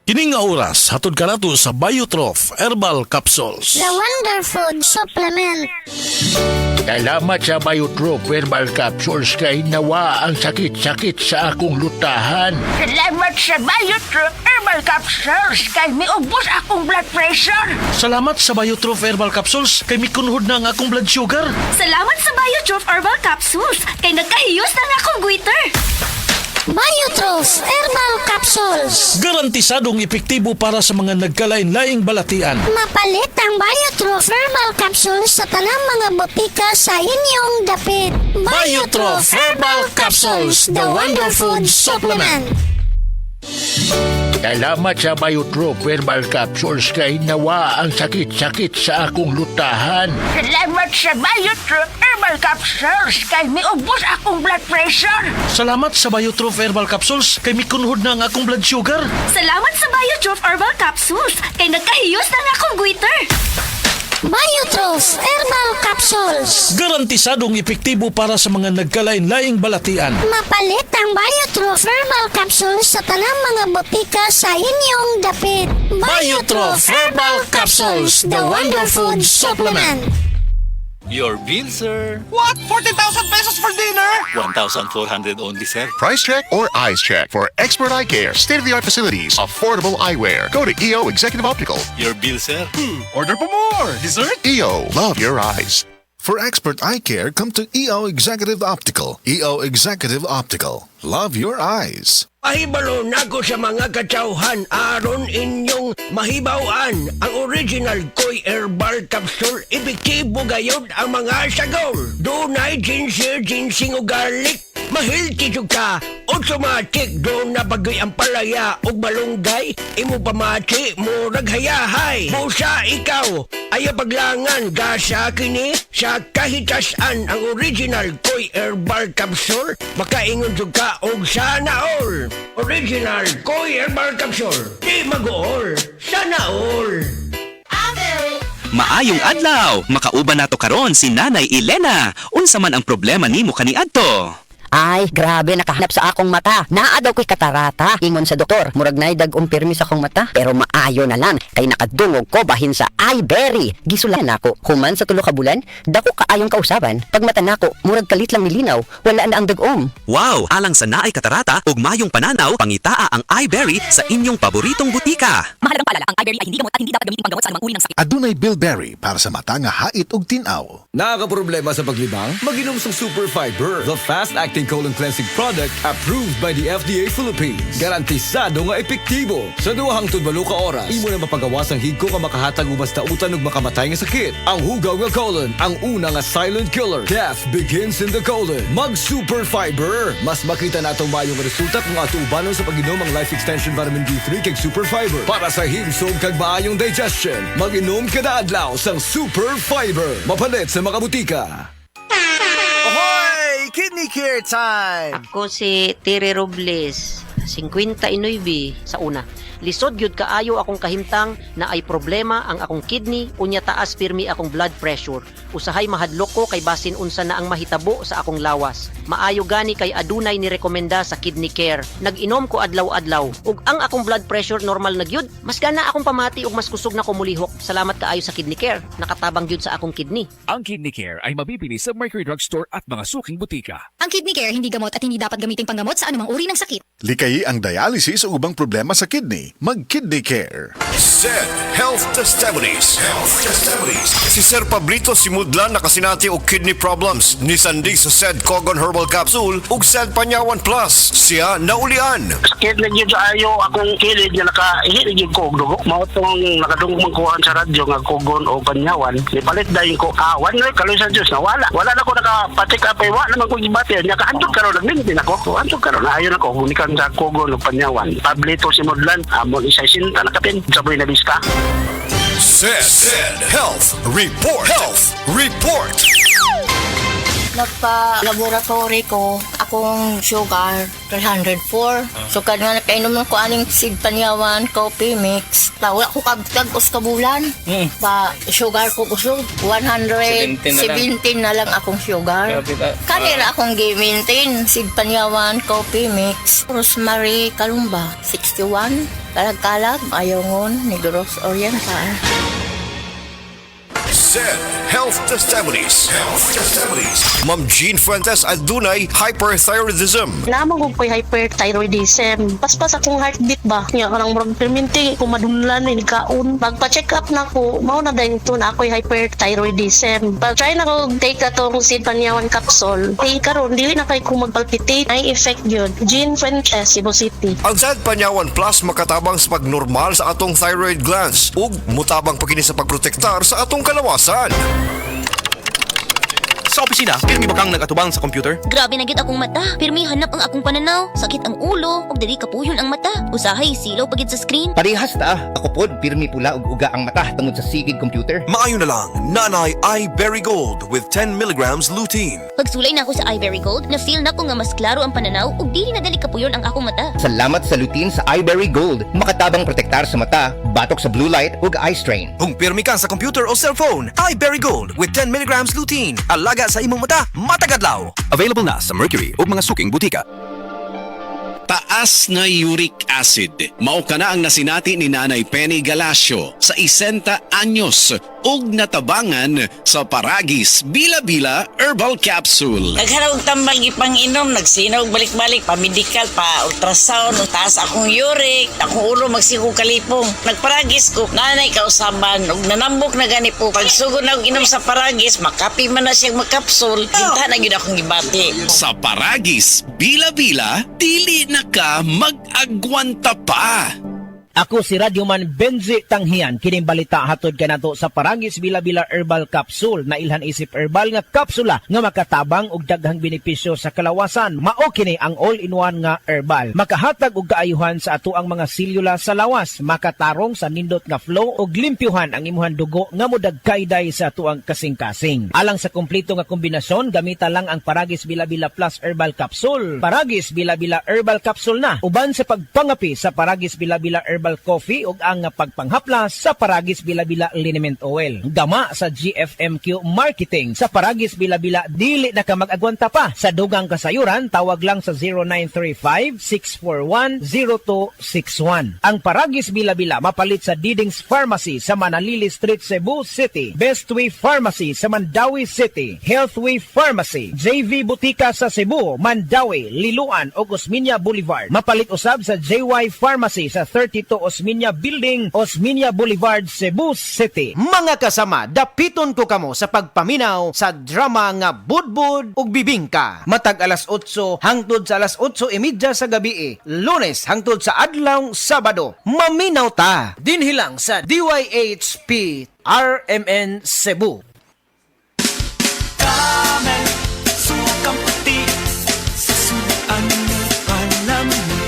Kining nga oras, hatod ka nato sa Biotrof Herbal Capsules. The Wonder Food Supplement. Salamat sa Biotrof Herbal Capsules kay nawa ang sakit-sakit sa akong lutahan. Salamat sa Biotrof Herbal Capsules kay miubos akong blood pressure. Salamat sa Biotrof Herbal Capsules kay mikunhod na ang akong blood sugar. Salamat sa Biotrof Herbal Capsules kay nagkahiyos na nga akong goiter. Biotrof Herbal Capsules. Garantisadong epektibo para sa mga nagkalain-laing balatian. Mapalit ang Biotrof Herbal Capsules sa tanang mga botika sa inyong dapit. Biotrof Herbal Capsules, the Wonder Food Supplement. Salamat sa Biotrof Herbal Capsules kay nawa ang sakit-sakit sa akong lutahan. Salamat sa Biotrof Herbal Capsules kay miubos akong blood pressure. Salamat sa Biotrof Herbal Capsules kay mikunhod na ang akong blood sugar. Salamat sa Biotrof Herbal Capsules kay nagkahiyos na nga akong goiter. Biotrof Herbal Capsules. Garantisadong epektibo para sa mga nagkalain-laing balatian. Mapalit ang Biotrof Herbal Capsules sa tanang mga botika sa inyong dapit. Biotrof Herbal Capsules, the Wonder Food Supplement. Your bill, sir. What? 40,000 pesos for dinner? 1,400 only, sir. Price check or eyes check for expert eye care, state-of-the-art facilities, affordable eyewear. Go to EO Executive Optical. Your bill, sir. Order pa more. Dessert? EO, love your eyes. For expert eye care, come to EO Executive Optical. EO Executive Optical. Love your eyes. Pahibalo nako sa mga katsauhan aron inyong mahibawan ang original Koy Herbal Capsule. Epektibo gayod ang mga sagol. Dunay ginseng, ginseng o garlic. Mahilti jud ka, automatic do na bagoy ang palaya ug malunggay. Imo pamati mo raghayahay. Busa ikaw, ayaw paglangan gasa kini sa kahitasan ang original Koy Herbal Capsule. Makaingon jud ka og sana all. Original Koy Herbal Capsule. Di mag-all, sana all. Maayong adlaw, makauban nato karon si Nanay Elena. Unsa man ang problema nimo kaniadto? Ay, grabe, nakahanap sa akong mata. Naa daw ko'y katarata. Ingon sa doktor, murag na'y dag-ong pirmi sa akong mata. Pero maayo na lang, kay nakadungog ko bahin sa iBerry. Gisulan ako, human sa tulo ka bulan, dako kaayong kausaban. Pag mata nako, murag kalit lang nilinaw, wala na ang dag-om. Wow, alang sa naay katarata ug mayong pananaw, pangitaa ang iBerry sa inyong paboritong butika. Mahalagang paalala, ang iBerry ay hindi gamot at hindi dapat gamitin panggamot sa anumang uri ng sakit. Adunay Bilberry para sa mata nga hait ug tinaw. Nakakaproblema sa paglibang? Mag-inom sa Super Fiber, the fast-acting colon cleansing product approved by the FDA Philippines. Garantisado nga epektibo. Sa duhang tudbalo ka oras, imo na mapagawas ang higko nga makahatag ubas tautan ug makamatay nga sakit. Ang hugaw nga colon, ang una nga silent killer. Death begins in the colon. Mag Super Fiber. Mas makita natong mayong resulta kung ato ubanon sa pag-inom ang Life Extension Vitamin D3 kag Super Fiber. Para sa himsog kag maayong digestion, mag-inom kada adlaw sang Super Fiber. Mapalit sa mga butika. Ahoy! Kidney care time! Ako si Tere Robles, 59 sa una. Lisod gyud kaayo akong kahimtang na ay problema ang akong kidney unya taas pirmi akong blood pressure. Usahay mahadlok ko kay basin unsa na ang mahitabo sa akong lawas. Maayo gani kay adunay ni rekomenda sa kidney care. Nag-inom ko adlaw-adlaw ug ang akong blood pressure normal na gyud. Mas gana akong pamati ug mas kusog na ko mulihok. Salamat kaayo sa kidney care. Nakatabang gyud sa akong kidney. Ang Kidney Care ay mabibili sa Mercury Drugstore at mga suking butika. Ang kidney care hindi gamot at hindi dapat gamitin panggamot sa anumang uri ng sakit. Likayi ang dialysis o ubang problema sa kidney. Mag-Kidney Care. SED Health Testimonies. Si Sir Pablito Simudlan nakasinati og kidney problems ni sandig sa SED Cogon Herbal Capsule ug SED Panyawan Plus. Siya naulian. Sakit na gyud ayo akong kilid nga nakahilig gyud ko og dugo. Mao tong nakadungog magkuhan sa radyo nga Cogon o Panyawan. Nipalit dayon ko kawan na kaloy sa Dios nawala. Wala na ko nakapatik apay wa naman ko gibati. Nya kaadto karon nagmintin ako. Anto karon ayo na ko unikan sa Cogon o Panyawan. Pablito Simudlan amon isa sinta nakapin sa buhay na lista. SED Health Report. Nagpa-laboratory ko, akong sugar, 304. So, kada nakainom ko aning Sig Panyawan coffee mix. Wala ko kabtag-os kabulan. Pa, sugar ko kusog. 117 na lang akong sugar. Kanira akong gi-maintain. Sig Panyawan coffee mix. Rosemary Kalumba, 61. Kalag-kalag, Ayongon, Negros Oriental. Said Health Testimonies. Ma'am Jean Fuentes adunay hyperthyroidism. Naman ko ko'y hyperthyroidism. Paspas akong heartbeat ba? Nga karang murag perminti, kumadunlan, nilikaon. Magpa-check up na ko, mao na dahil ito na ako'y hyperthyroidism. Pag-try na ko take atong Sig Panyawan capsule. Di karon dili na kay ko magpalpitate. Ay effect yun. Jean Fuentes, Cebu City. Ang Sig Panyawan Plus makatabang sa pagnormal sa atong thyroid glands ug mutabang pa kini sa pagprotektar sa atong kalawasan. Sa opisina, pirmi ba kang nagatubang sa computer? Grabe na gyud akong mata. Pirmi hanap ang akong pananaw. Sakit ang ulo, ug dili kapuyon ang mata. Usahay silaw pagid sa screen. Parehas ta. Ako pod pirmi pula ug uga ang mata tungod sa sigid computer. Maayo na lang, Nanay iBerry Gold with 10 milligrams lutein. Pagsulay na ako sa iBerry Gold, na-feel na ko nga mas klaro ang pananaw ug dili na dali kapuyon ang akong mata. Salamat sa lutein sa iBerry Gold. Makatabang protektar sa mata, batok sa blue light ug eye strain. Kung pirmi ka sa computer o cellphone, iBerry Gold with 10 milligrams lutein. Alaga sa imong mata, matagadlaw. Available na sa Mercury ug mga suking butika. Taas na uric acid. Mao ka na ang nasinati ni Nanay Penny Galasio sa 60 anyos ug natabangan sa Paragis Bila-Bila Herbal Capsule. Nagharap tambang ipang-inom, nagsinaw balik-balik, pa-medical, pa-ultrasound, taas akong uric, akong ulo magsikong kalipong. Nagparagis ko, nanay kausaban, ug nanambok na gani po. Pagsugod na akong inom sa Paragis, makapi man na siyang magkapsul, hinta na yun akong gibati. Sa Paragis Bila-Bila, dili na ka mag-agwanta pa. Ako si Radyoman Benzi Tanghian, kining balita hatod kanato sa Paragis Bila-Bila Herbal Capsule na ilhan isip herbal nga kapsula nga makatabang og daghang benepisyo sa kalawasan. Mao kini ang all-in-one nga herbal. Makahatag og kaayuhan sa ato ang mga selula sa lawas, makatarong sa nindot nga flow og limpyuhan ang imuhang dugo nga modagkayday sa ato ang kasing-kasing. Alang sa kumpleto nga kombinasyon, gamita lang ang Paragis Bila-Bila Plus Herbal Capsule. Paragis Bila-Bila Herbal Capsule na uban sa pagpangapi sa Paragis Bila-Bila Herbal Coffee ug ang pagpanghaplas sa Paragis Bila-Bila Liniment Oil. Gama sa GFMQ Marketing sa Paragis Bila-Bila, dili na ka mag-agwanta pa. Sa dugang kasayuran, tawag lang sa 0935-641-0261. Ang Paragis Bila-Bila mapalit sa Didings Pharmacy sa Manalili Street, Cebu City, Bestway Pharmacy sa Mandawi City, Healthway Pharmacy, JV Butika sa Cebu, Mandawi, Liloan ug Osmeña Boulevard. Mapalit usab sa JY Pharmacy sa 32 Osmeña Building, Osmeña Boulevard, Cebu City. Mga kasama, dapiton ko kamo sa pagpaminaw sa drama nga Budbud ug Bibingka. Matag alas 8 hangtod sa alas 8:30 sa gabi, Lunes hangtod sa adlaw Sabado. Maminaw ta dinhi lang sa DYHP RMN Cebu. Camel, sukang puti, sa suan mo alam mo.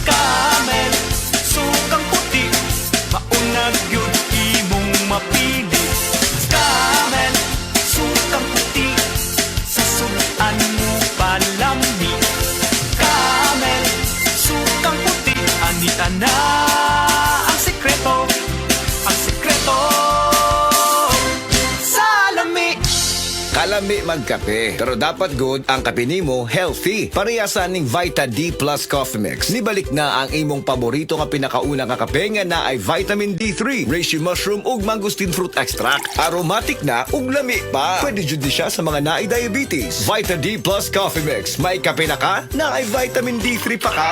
Camel, sukang puti, maunag yun imong mapili. Camel, sukang puti, sa suan mo palami. Camel, sukang puti, anita na ang sekreto, ang sekreto. Salami! Kalami magkape, pero dapat good ang kape nimo healthy. Parehasan ning Vita D Plus Coffee Mix. Nibalik na ang imong paborito nga pinakauna nga kape nga na ay vitamin D3, reishi mushroom ug mangosteen fruit extract. Aromatic na ug lami pa. Pwede jud ni siya sa mga naay diabetes. Vita D Plus Coffee Mix. May kape na ka, na ay vitamin D3 pa ka.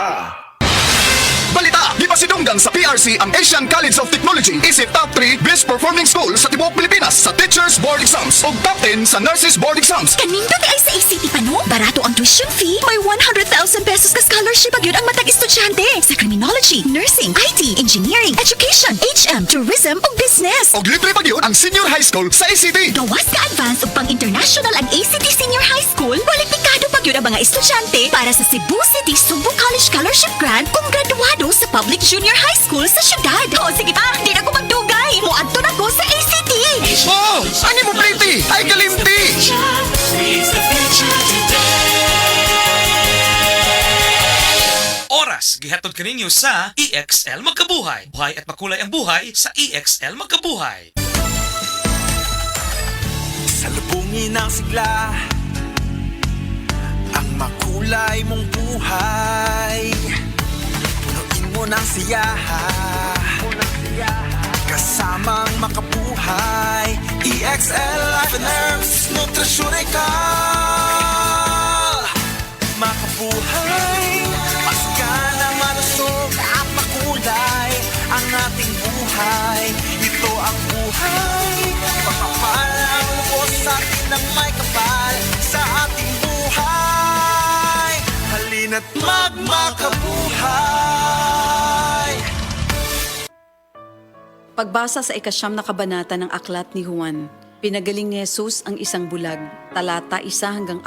Balita! Di ba sidunggan sa PRC ang Asian College of Technology isip top 3 best performing school sa tibuok Pilipinas sa Teachers Board Exams ug top 10 sa Nurses Board Exams. Kanindot ay sa ACT pa no? Barato ang tuition fee. May 100,000 pesos ka scholarship agad ang matag estudyante sa criminology, nursing, IT, engineering, education, HM, tourism ug business. Og libre pa gyud ang senior high school sa ACT. Gawas ka advance ug pang-international ang ACT Senior High School. Kwalipikado pa gyud ang mga estudyante para sa Cebu City Sumbu College Scholarship Grant kung graduado sa Public Junior High School sa syudad. O sige pa, di na ko magdugay. Muadto na ko sa ACT. Oh! Ani mo pretty? Ay kalimti! It's the Sunod ka ninyo sa EXL Magkabuhay. Buhay at makulay ang buhay sa EXL Magkabuhay. Salubungin ang sigla, ang makulay mong buhay. Punuin mo ng siyaha, kasamang makabuhay. EXL Life and Herbs Nutritional. Makabuhay, masigana, malusog at makulay ang ating buhay. Ito ang buhay, makapal ang lubos sa atin ng may kapal sa ating buhay. Halina't magmakabuhay. Pagbasa sa 9 na kabanata ng aklat ni Juan, pinagaling ni Jesus ang isang bulag, talata 1-41.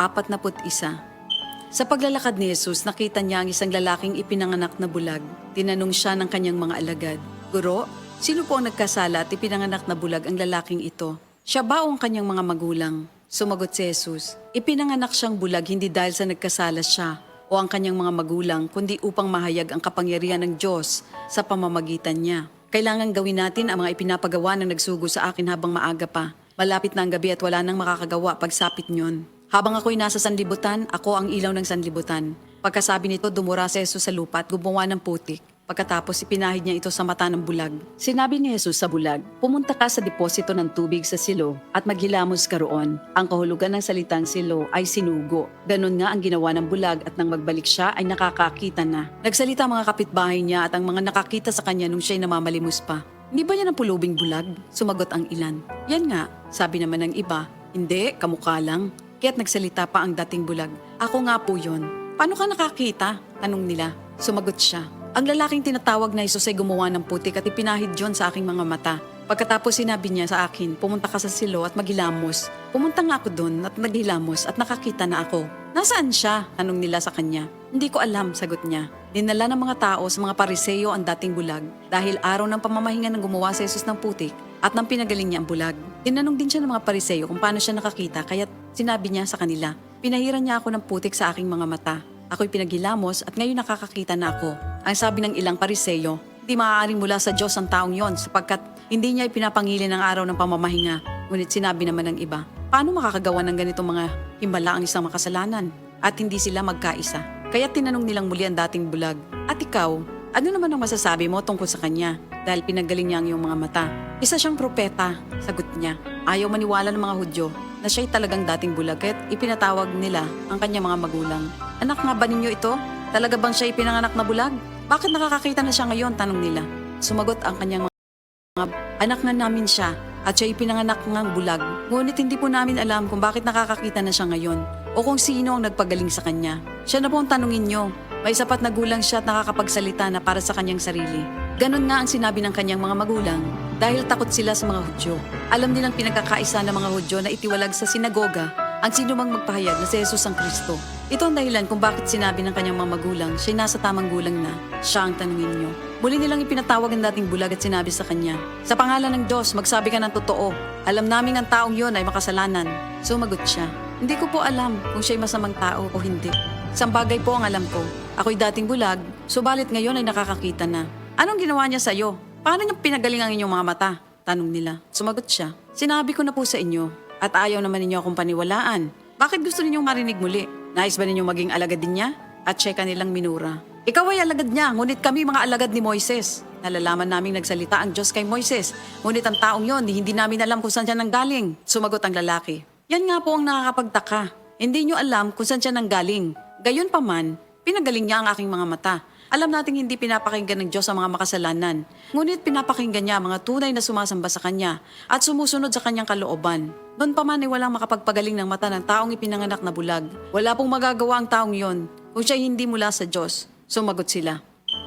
Sa paglalakad ni Jesus, nakita niya ang isang lalaking ipinanganak na bulag. Tinanong siya ng kanyang mga alagad, "Guro, sino po ang nagkasala at ipinanganak na bulag ang lalaking ito? Siya ba o ang kanyang mga magulang?" Sumagot si Jesus, "Ipinanganak siyang bulag hindi dahil sa nagkasala siya o ang kanyang mga magulang, kundi upang mahayag ang kapangyarihan ng Diyos sa pamamagitan niya. Kailangan gawin natin ang mga ipinapagawa ng nagsugo sa akin habang maaga pa. Malapit na ang gabi at wala nang makakagawa pagsapit niyon. Habang ako'y nasa sanlibutan, ako ang ilaw ng sanlibutan." Pagkasabi nito, dumura si Jesus sa lupa at gumawa ng putik. Pagkatapos, ipinahid niya ito sa mata ng bulag. Sinabi ni Jesus sa bulag, "Pumunta ka sa deposito ng tubig sa silo at maghilamos ka roon." Ang kahulugan ng salitang silo ay sinugo. Ganon nga ang ginawa ng bulag at nang magbalik siya ay nakakakita na. Nagsalita ang mga kapitbahay niya at ang mga nakakita sa kanya nung siya'y namamalimos pa. "Hindi ba yan ang pulubing bulag?" Sumagot ang ilan. "Yan nga," sabi naman ng iba. "Hindi, kamukha lang." Kaya't nagsalita pa ang dating bulag, "Ako nga po yun." "Paano ka nakakita?" tanong nila. Sumagot siya, "Ang lalaking tinatawag na Jesus ay gumawa ng putik at ipinahid yun sa aking mga mata. Pagkatapos sinabi niya sa akin, pumunta ka sa silo at maghilamos. Pumunta nga ako doon at naghilamos at nakakita na ako." "Nasaan siya?" tanong nila sa kanya. "Hindi ko alam," sagot niya. Dinala ng mga tao sa mga Pariseo ang dating bulag dahil araw ng pamamahinga ng gumawa sa Jesus ng putik at nang pinagaling niya ang bulag. Tinanong din siya ng mga Pariseo kung paano siya nakakita kaya't sinabi niya sa kanila, "Pinahiran niya ako ng putik sa aking mga mata. Ako'y pinaghilamos at ngayon nakakakita na ako." Ang sabi ng ilang Pariseo, "Hindi maaaring mula sa Diyos ang taong yon sapagkat hindi niya ipinapangili ng araw ng pamamahinga." Ngunit sinabi naman ng iba, "Paano makakagawa ng ganitong mga himala ang isang makasalanan?" At hindi sila magkaisa. Kaya tinanong nilang muli ang dating bulag, "At ikaw, ano naman ang masasabi mo tungkol sa kanya? Dahil pinagaling niya ang iyong mga mata." "Isa siyang propeta," sagot niya. Ayaw maniwala ng mga Hudyo na siya'y talagang dating bulag kaya't ipinatawag nila ang kanyang mga magulang. "Anak nga ba ninyo ito? Talaga bang siya ipinanganak na bulag? Bakit nakakakita na siya ngayon?" tanong nila. Sumagot ang kanyang mga, "Anak nga namin siya at siya ipinanganak ng bulag. Ngunit hindi po namin alam kung bakit nakakakita na siya ngayon o kung sino ang nagpagaling sa kanya. Siya na po ang tanungin niyo. May sapat na gulang siya at nakakapagsalita na para sa kanyang sarili." Ganon nga ang sinabi ng kanyang mga magulang dahil takot sila sa mga Hudyo. Alam nilang pinagkakaisa ng mga Hudyo na itiwalag sa sinagoga ang sino mang magpahayag na si Jesus ang Kristo. Ito ang dahilan kung bakit sinabi ng kanyang mga magulang siya'y nasa tamang gulang na, siya ang tanungin niyo. Muli nilang ipinatawag ang dating bulag at sinabi sa kanya, "Sa pangalan ng Diyos, magsabi ka ng totoo. Alam namin ang taong yon ay makasalanan." Sumagot siya, "Hindi ko po alam kung siya'y masamang tao o hindi. Isang bagay po ang alam ko. Ako'y dating bulag, subalit ngayon ay nakakakita na." "Anong ginawa niya sa iyo? Paano niya pinagaling ang inyong mga mata?" tanong nila. Sumagot siya, "Sinabi ko na po sa inyo at ayaw naman ninyo akong paniwalaan. Bakit gusto ninyong marinig muli? Nais ba ninyong maging alagad din niya?" At siya kanilang minura. "Ikaw ay alagad niya, ngunit kami mga alagad ni Moises. Nalalaman naming nagsalita ang Diyos kay Moises, ngunit ang taong yon hindi namin alam kung saan siya nanggaling." Sumagot ang lalaki, "Yan nga po ang nakakapagtaka. Hindi niyo alam kung saan siya nanggaling. Gayon pa man, pinagaling niya ang aking mga mata. Alam nating hindi pinapakinggan ng Diyos ang mga makasalanan, ngunit pinapakinggan niya ang mga tunay na sumasamba sa Kanya at sumusunod sa Kanyang kalooban. Doon pa man ay walang makapagpagaling ng mata ng taong ipinanganak na bulag. Wala pong magagawa ang taong yon kung siya hindi mula sa Diyos." Sumagot sila,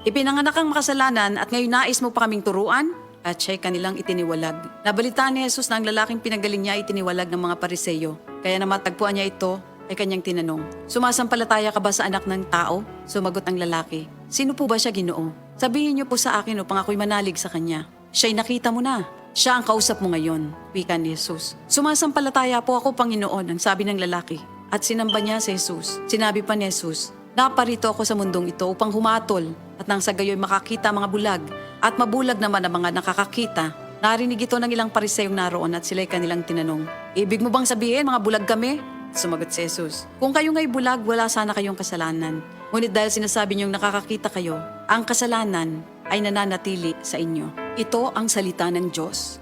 "Ipinanganak ang makasalanan at ngayon nais mo pa kaming turuan?" At siya'y kanilang itiniwalag. Nabalitaan ni Jesus na ang lalaking pinagaling niya ay itiniwalag ng mga Pariseo. Kaya na matagpuan niya ito, ay kanyang tinanong, "Sumasampalataya ka ba sa anak ng tao?" Sumagot ang lalaki, "Sino po ba siya, Ginoo? Sabihin niyo po sa akin upang ako'y manalig sa kanya." "Siya'y nakita mo na. Siya ang kausap mo ngayon," wika ni Jesus. "Sumasampalataya po ako, Panginoon," ang sabi ng lalaki. At sinamba niya si Jesus. Sinabi pa ni Jesus, Naparito ako sa mundong ito upang humatol at nang sa gayoy makakita mga bulag at mabulag naman ang mga nakakakita. Narinig ito ng ilang pariseyong naroon at sila'y kanilang tinanong, ibig mo bang sabihin mga bulag kami? Sumagot si Jesus, kung kayo nga'y bulag, wala sana kayong kasalanan. Ngunit dahil sinasabi niyong nakakakita kayo, ang kasalanan ay nananatili sa inyo. Ito ang salita ng Diyos.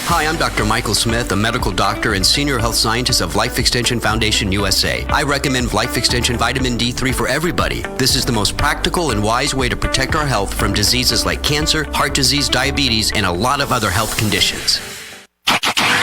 Hi, I'm Dr. Michael Smith, a medical doctor and senior health scientist of Life Extension Foundation USA. I recommend Life Extension Vitamin D3 for everybody. This is the most practical and wise way to protect our health from diseases like cancer, heart disease, diabetes, and a lot of other health conditions.